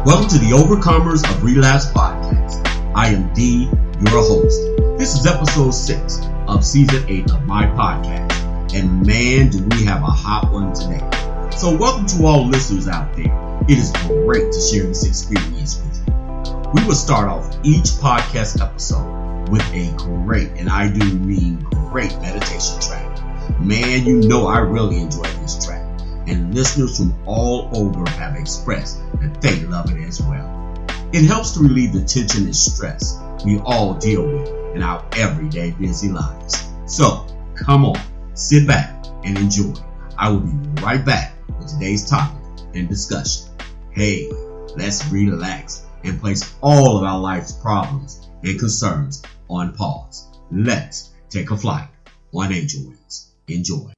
Welcome to the Overcomers of Relapse podcast. I am D, your host. This is episode 6 of season 8 of my podcast. And man, do we have a hot one today. So welcome to all listeners out there. It is great to share this experience with you. We will start off each podcast episode with a great, and I do mean great, meditation track. Man, you know I really enjoy this track. And listeners from all over have expressed that they love it as well. It helps to relieve the tension and stress we all deal with in our everyday busy lives. So, come on, sit back and enjoy. I will be right back with today's topic and discussion. Hey, let's relax and place all of our life's problems and concerns on pause. Let's take a flight on angel wings. Enjoy.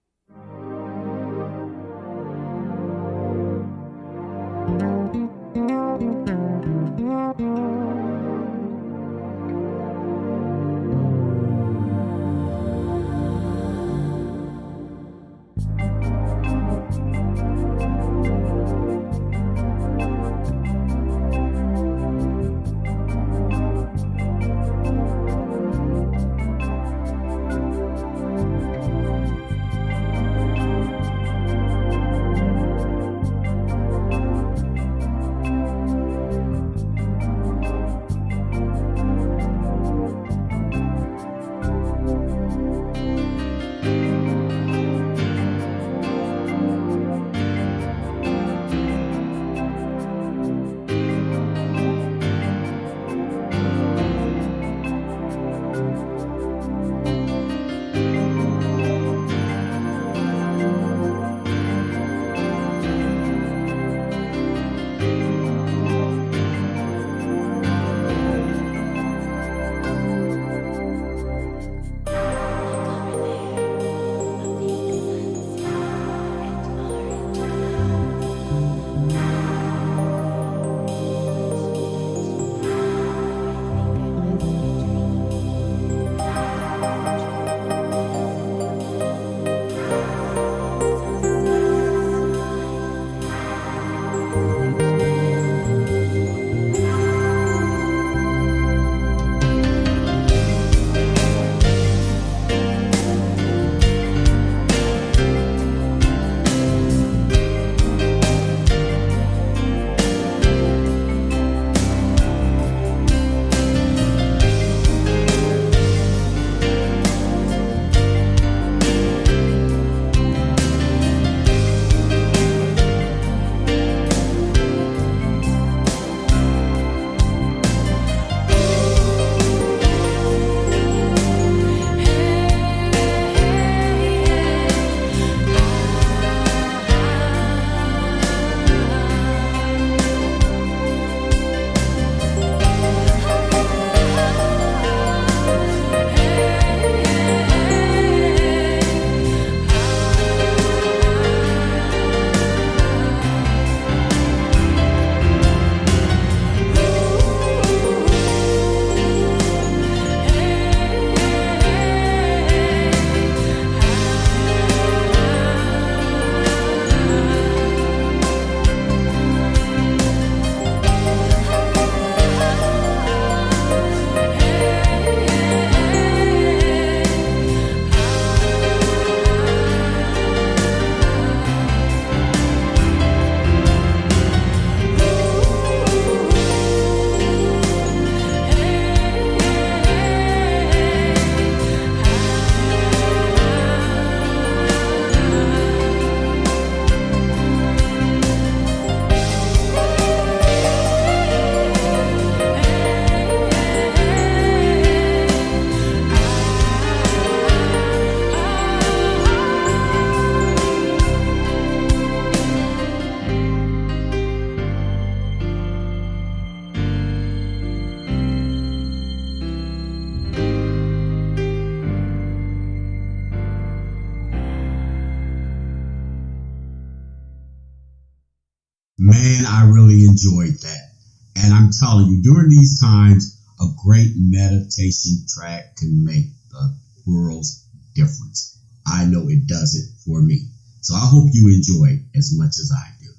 Man, I really enjoyed that. And I'm telling you, during these times, a great meditation track can make the world's difference. I know it does it for me. So I hope you enjoy it as much as I do.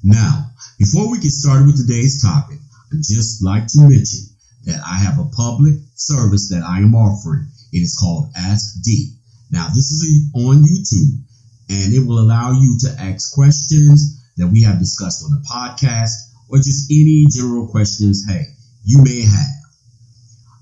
Now, before we get started with today's topic, I'd just like to mention that I have a public service that I am offering. It is called Ask D. Now, this is on YouTube, and it will allow you to ask questions that we have discussed on the podcast, or just any general questions, you may have.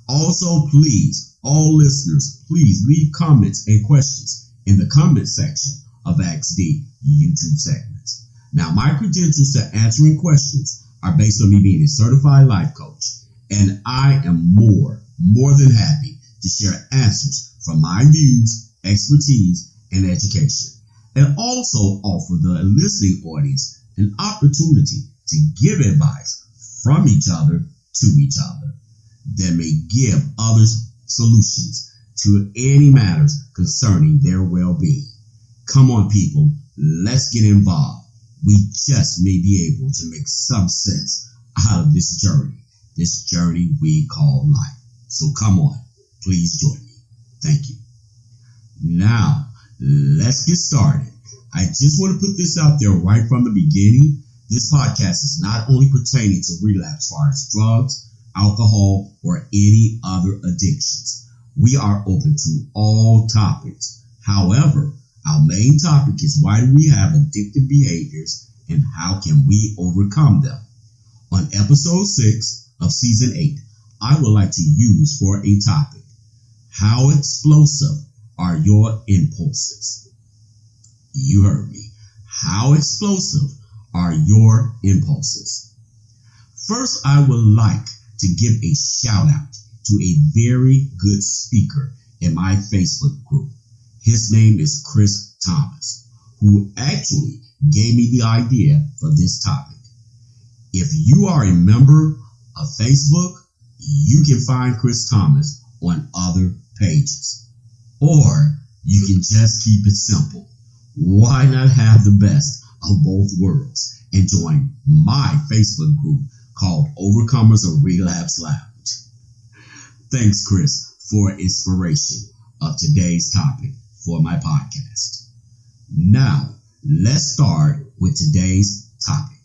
Also, please, all listeners, please leave comments and questions in the comment section of Ask D YouTube segments. Now, my credentials to answering questions are based on me being a certified life coach, and I am more than happy to share answers from my views, expertise, and education, and also offer the listening audience an opportunity to give advice from each other to each other that may give others solutions to any matters concerning their well-being. Come on, people, let's get involved. We just may be able to make some sense out of this journey we call life. So come on, please join me. Thank you. Now, let's get started. I just want to put this out there right from the beginning. This podcast is not only pertaining to relapse as far as drugs, alcohol, or any other addictions. We are open to all topics. However, our main topic is why do we have addictive behaviors and how can we overcome them? On episode 6 of season 8, I would like to use for a topic, how explosive are your impulses? You heard me. How explosive are your impulses? First, I would like to give a shout out to a very good speaker in my Facebook group. His name is Chris Thomas, who actually gave me the idea for this topic. If you are a member of Facebook, you can find Chris Thomas on other pages. Or you can just keep it simple. Why not have the best of both worlds and join my Facebook group called Overcomers of Relapse Lounge? Thanks, Chris, for inspiration of today's topic for my podcast. Now, let's start with today's topic.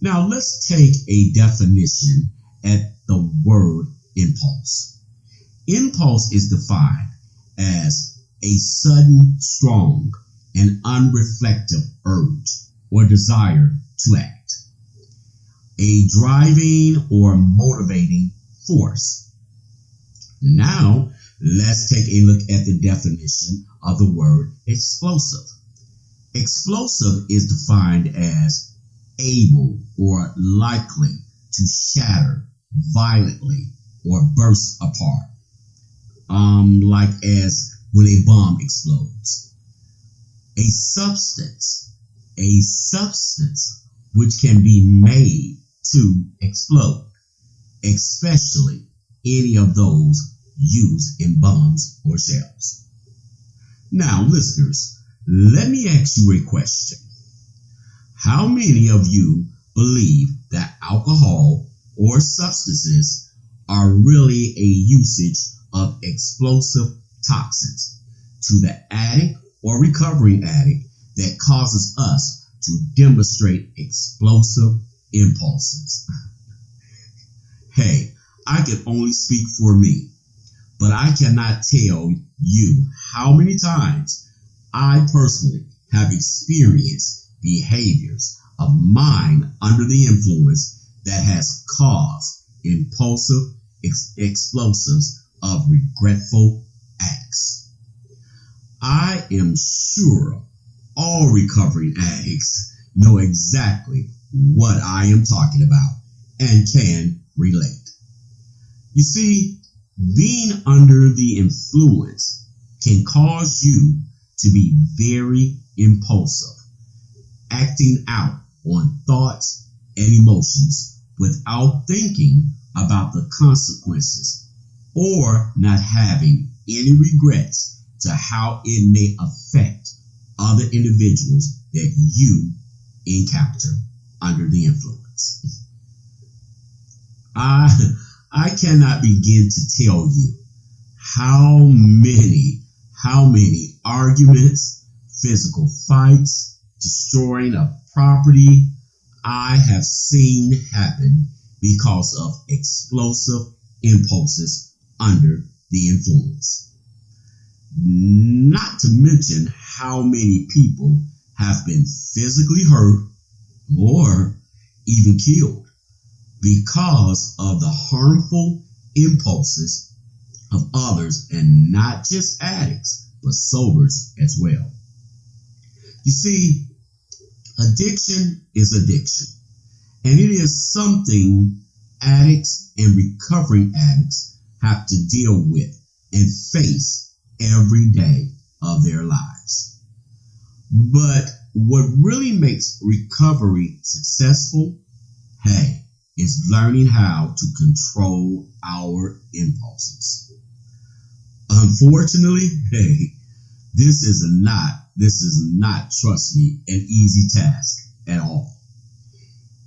Now, let's take a definition at the word impulse. Impulse is defined as a sudden, strong, and unreflective urge or desire to act. A driving or motivating force. Now, let's take a look at the definition of the word explosive. Explosive is defined as able or likely to shatter violently or burst apart. Like as when a bomb explodes. A substance which can be made to explode, especially any of those used in bombs or shells. Now, listeners, let me ask you a question. How many of you believe that alcohol or substances are really a usage of explosive toxins to the addict or recovering addict that causes us to demonstrate explosive impulses? Hey, I can only speak for me, but I cannot tell you how many times I personally have experienced behaviors of mine under the influence that has caused impulsive explosives of regretful acts. I am sure all recovering addicts know exactly what I am talking about and can relate. You see, being under the influence can cause you to be very impulsive, acting out on thoughts and emotions without thinking about the consequences or not having any regrets to how it may affect other individuals that you encounter under the influence. I cannot begin to tell you how many arguments, physical fights, destroying of property, I have seen happen because of explosive impulses under the influence. Not to mention how many people have been physically hurt or even killed because of the harmful impulses of others, and not just addicts, but sobers as well. You see, addiction is addiction, and it is something addicts and recovering addicts have to deal with and face every day of their lives. But what really makes recovery successful, is learning how to control our impulses. Unfortunately, this is not, trust me, an easy task at all.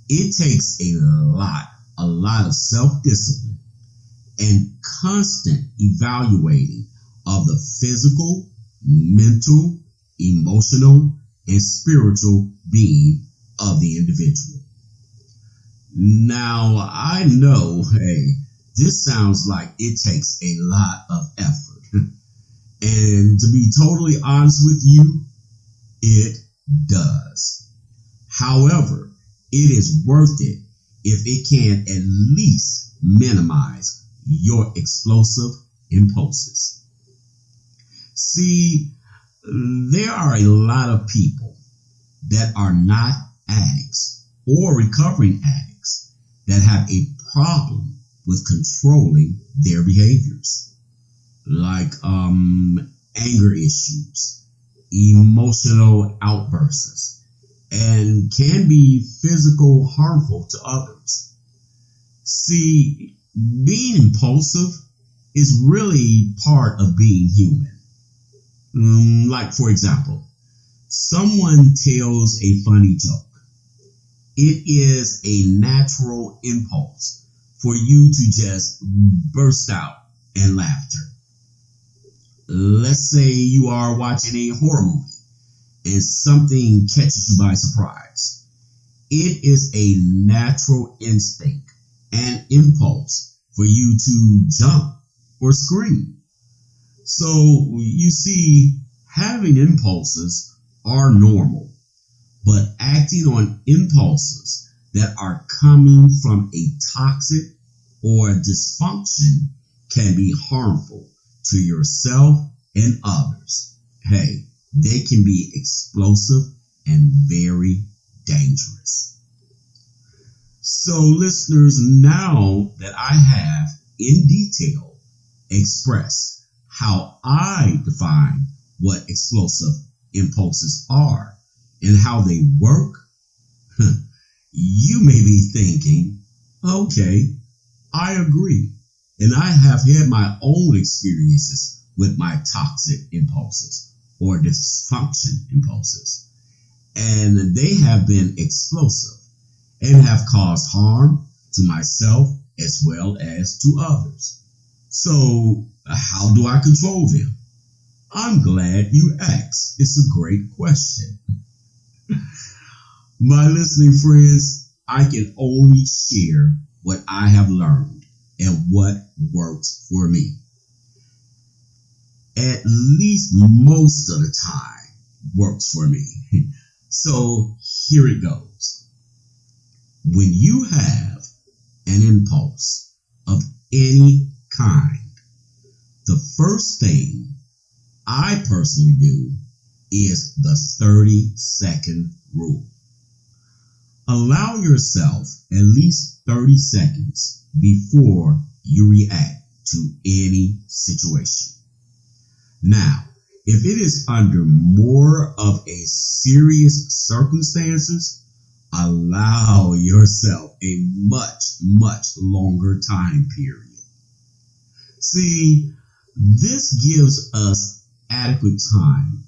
It takes a lot of self-discipline and constant evaluating of the physical, mental, emotional, and spiritual being of the individual. Now, I know, this sounds like it takes a lot of effort. And to be totally honest with you, it does. However, it is worth it if it can at least minimize your explosive impulses. See, there are a lot of people that are not addicts or recovering addicts that have a problem with controlling their behaviors, like anger issues, emotional outbursts, and can be physical harmful to others. See, being impulsive is really part of being human. Like, for example, someone tells a funny joke. It is a natural impulse for you to just burst out in laughter. Let's say you are watching a horror movie and something catches you by surprise. It is a natural instinct and impulse for you to jump or scream. So you see, having impulses are normal, but acting on impulses that are coming from a toxic or dysfunction can be harmful to yourself and others. They can be explosive and very dangerous. So listeners, now that I have in detail expressed how I define what explosive impulses are and how they work, you may be thinking, okay, I agree. And I have had my own experiences with my toxic impulses or dysfunction impulses. And they have been explosive and have caused harm to myself as well as to others. So how do I control them? I'm glad you asked. It's a great question. My listening friends, I can only share what I have learned and what works for me. At least most of the time works for me. So here it goes. When you have an impulse of any kind, the first thing I personally do is the 30-second rule. Allow yourself at least 30 seconds before you react to any situation. Now, if it is under more of a serious circumstances, allow yourself a much longer time period. See, this gives us adequate time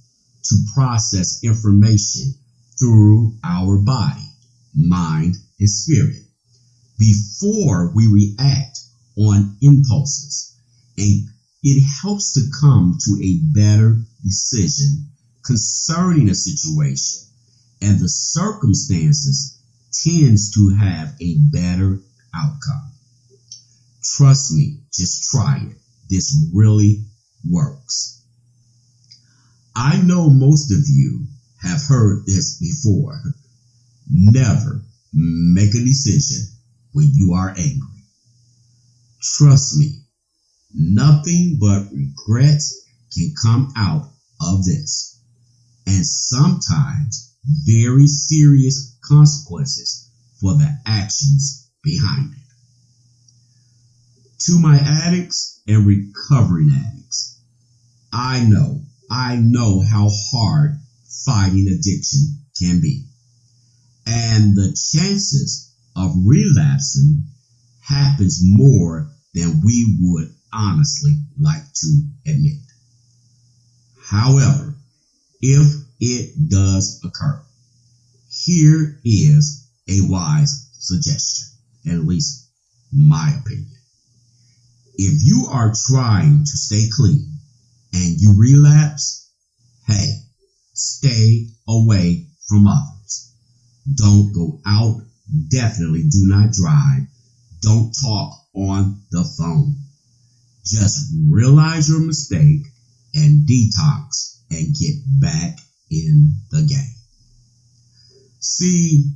to process information through our body, mind, and spirit before we react on impulses, and it helps to come to a better decision concerning a situation and the circumstances tends to have a better outcome. Trust me, just try it. This really works. I know most of you have heard this before. Never make a decision when you are angry. Trust me, nothing but regrets can come out of this, and sometimes very serious consequences for the actions behind it. To my addicts and recovering addicts, I know how hard fighting addiction can be, and the chances of relapsing happens more than we would honestly like to admit. However, if it does occur, here is a wise suggestion, at least my opinion. If you are trying to stay clean and you relapse, hey, stay away from others. Don't go out. Definitely do not drive. Don't talk on the phone. Just realize your mistake and detox and get back in the game. See,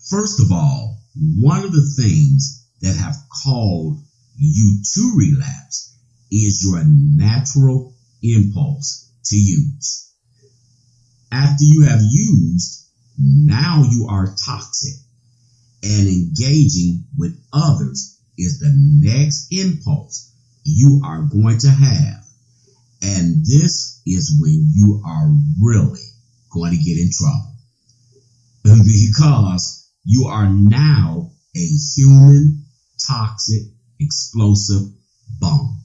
first of all, one of the things that have caused you to relapse is your natural impulse to use. After you have used, now you are toxic, and engaging with others is the next impulse you are going to have. And this is when you are really going to get in trouble, because you are now a human, toxic, explosive bomb,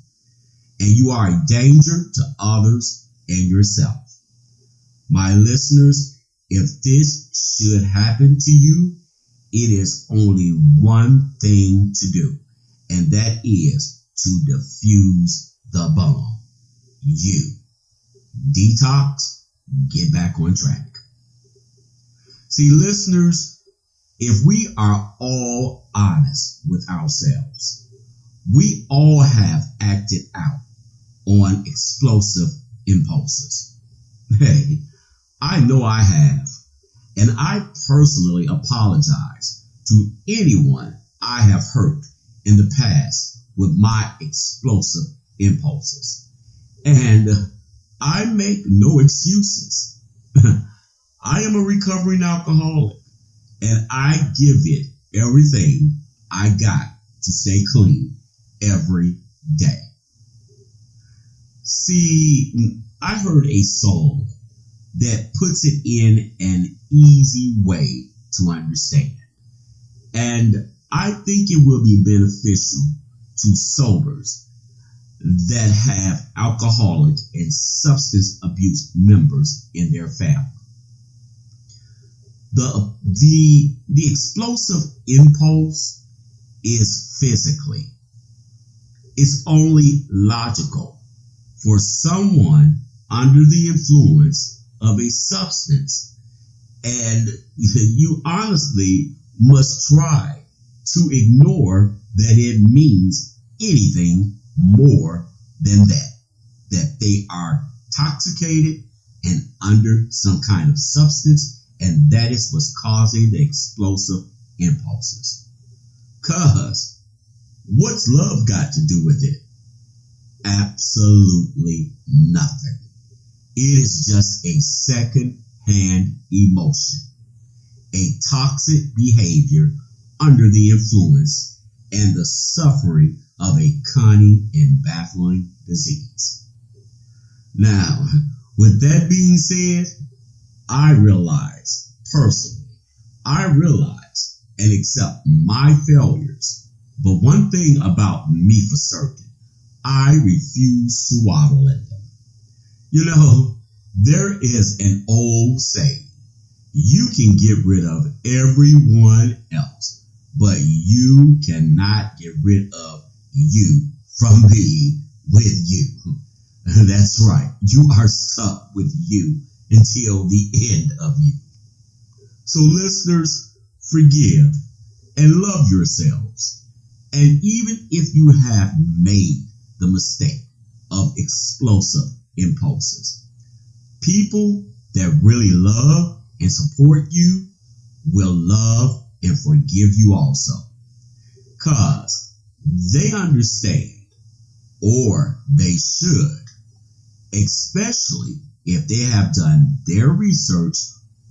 and you are a danger to others and yourself. My listeners, if this should happen to you, it is only one thing to do, and that is to defuse the bomb. You detox, get back on track. See, listeners, if we are all honest with ourselves, we all have acted out on explosive impulses. Hey, I know I have, and I personally apologize to anyone I have hurt in the past with my explosive impulses. And I make no excuses. I am a recovering alcoholic, and I give it everything I got to stay clean every day. See, I heard a song that puts it in an easy way to understand, and I think it will be beneficial to sobers that have alcoholic and substance abuse members in their family. The explosive impulse is physically. It's only logical for someone under the influence of a substance, and you honestly must try to ignore that it means anything more than that they are intoxicated and under some kind of substance, and that is what's causing the explosive impulses. Cause what's love got to do with it? Absolutely nothing. It is just a second-hand emotion, a toxic behavior under the influence, and the suffering of a cunning and baffling disease. Now, with that being said, I realize and accept my failures, but one thing about me for certain, I refuse to waddle in them. You know, there is an old saying, you can get rid of everyone else, but you cannot get rid of you from being with you. That's right. You are stuck with you until the end of you. So listeners, forgive, and love yourselves. And even if you have made the mistake of explosive impulses, people that really love and support you will love and forgive you also. Cause they understand, or they should, especially if they have done their research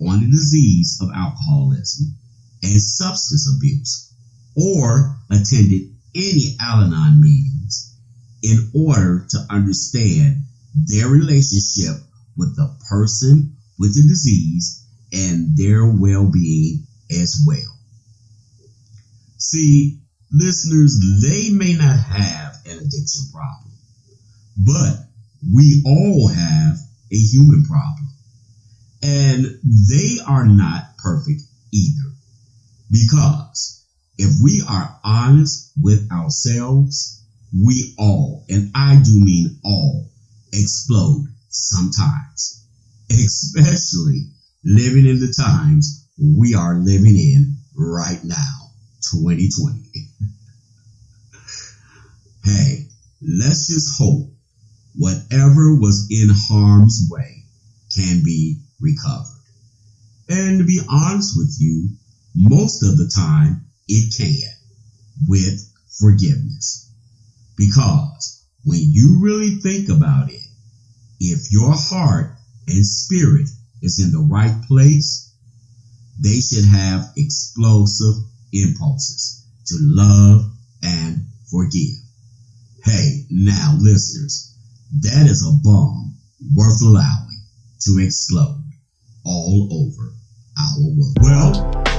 on the disease of alcoholism and substance abuse, or attended any Al-Anon meetings in order to understand their relationship with the person with the disease and their well-being as well. See, listeners, they may not have an addiction problem, but we all have a human problem. And they are not perfect either. Because if we are honest with ourselves, we all, and I do mean all, explode sometimes. Especially living in the times we are living in right now, 2020. Hey, let's just hope whatever was in harm's way can be recovered. And to be honest with you, most of the time it can, with forgiveness. Because when you really think about it, if your heart and spirit is in the right place, they should have explosive impulses to love and forgive. Hey, now listeners, that is a bomb worth allowing to explode all over our world. Well,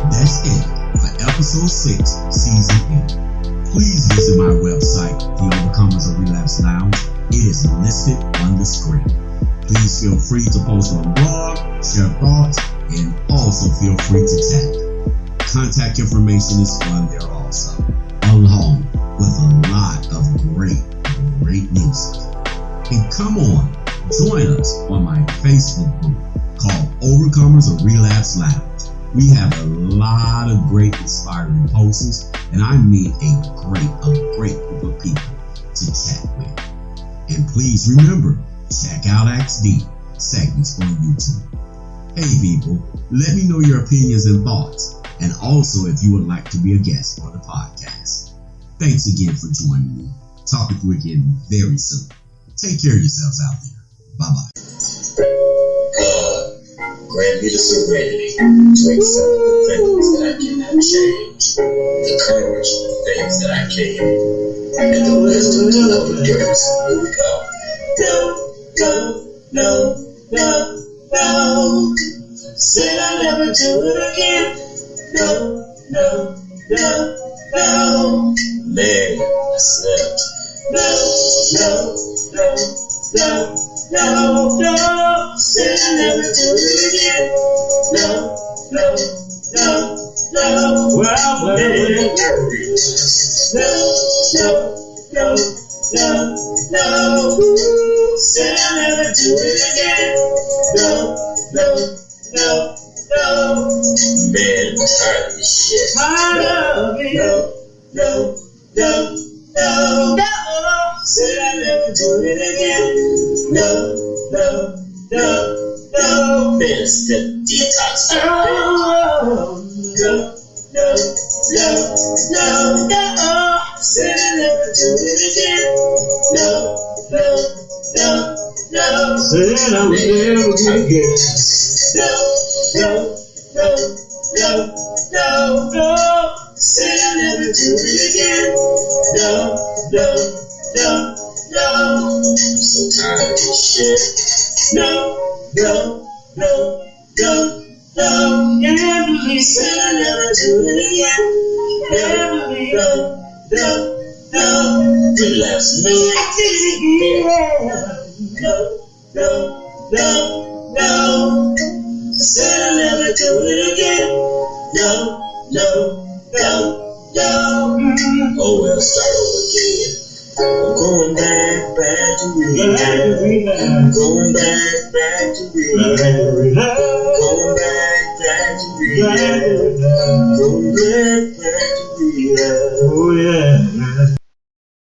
that's it for episode 6, season 8. Please visit my website, The Overcomers of Relapse Lounge. It is listed on the screen. Please feel free to post on the blog, share thoughts, and also feel free to chat. Contact information is on there also, along with a lot of great music. And come on, join us on my Facebook group called Overcomers of Relapse Lounge. We have a lot of great inspiring posts, and I mean a great group of people to chat with. And please remember, check out XD segments on YouTube. Hey people, let me know your opinions and thoughts, and also if you would like to be a guest on the podcast. Thanks again for joining me. Talk with you again very soon. Take care of yourselves out there. Bye-bye. God, grant me the serenity to accept the things that I cannot change, the courage for the things that I can, and the wisdom to know the difference. Here we go. No. Said I'll never do it again. No. Man, I slept. No. Said I'll never do it again. No. Well, man, no. Said I'll never do it again. No. Man, I'm tired of this shit. No. Said I'll never do it again. No. Man, it's the detox. No. Said I'll never do it again. No. Said I would never do it again. No. Said I'll never do it again. No. I'm so tired of this shit. No. Emily said I'll never do it again. Emily, no. Relapse me. I did it again. No. Said I'll never do it again. No. Oh, well, start over again. I'm going back to relapse. I'm going back to relapse. Going back to relapse. Oh yeah.